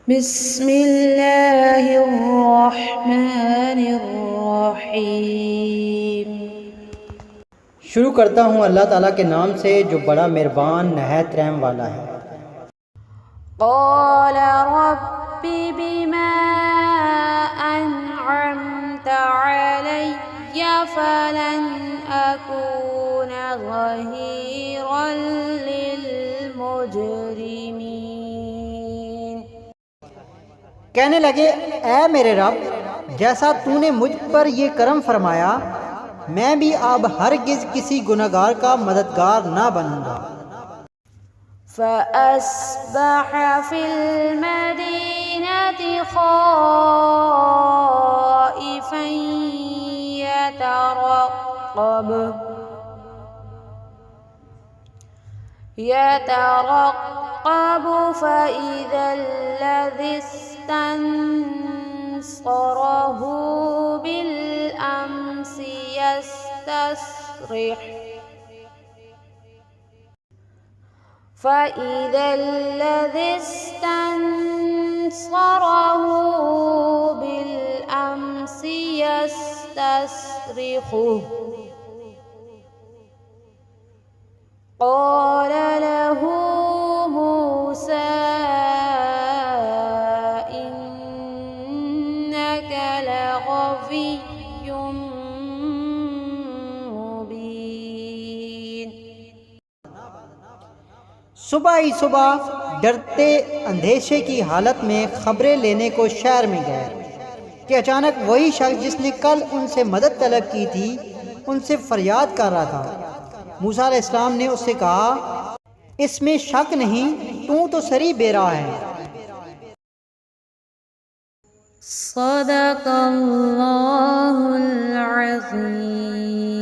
बिस्मिल्लाहिर्रहमानिर्रहीम। शुरू करता हूँ अल्लाह ताला के नाम से जो बड़ा मेहरबान नहायत रहम वाला है। क़ाल रब्बि बिमा अनअमत अलैया फ़लन अकून ज़हीरन लिलमुजरिमीन। कहने लगे, ऐ मेरे रब, जैसा तूने मुझ पर ये करम फरमाया, मैं भी अब हरगिज़ किसी गुनहगार का मददगार ना बनूंगा। फ़अस्बह फ़िल मदीनति ख़ाइफ़न यतरक़ब फ़इज़ा الذي استنصره بالأمس يستصرخ فإذا الذي استنصره بالأمس يستصرخه قال له موسى إنك لغوي मुबीन। सुबह ही सुबह डरते अंधेशे की हालत में खबरें लेने को शहर में गए कि अचानक वही शख्स जिसने कल उनसे मदद तलब की थी उनसे फरियाद कर रहा था। मूसा अलैहिस्सलाम ने उससे कहा, इसमें शक नहीं, तू तो सरी बेरा है। सदक़ल्लाहुल अज़ीम।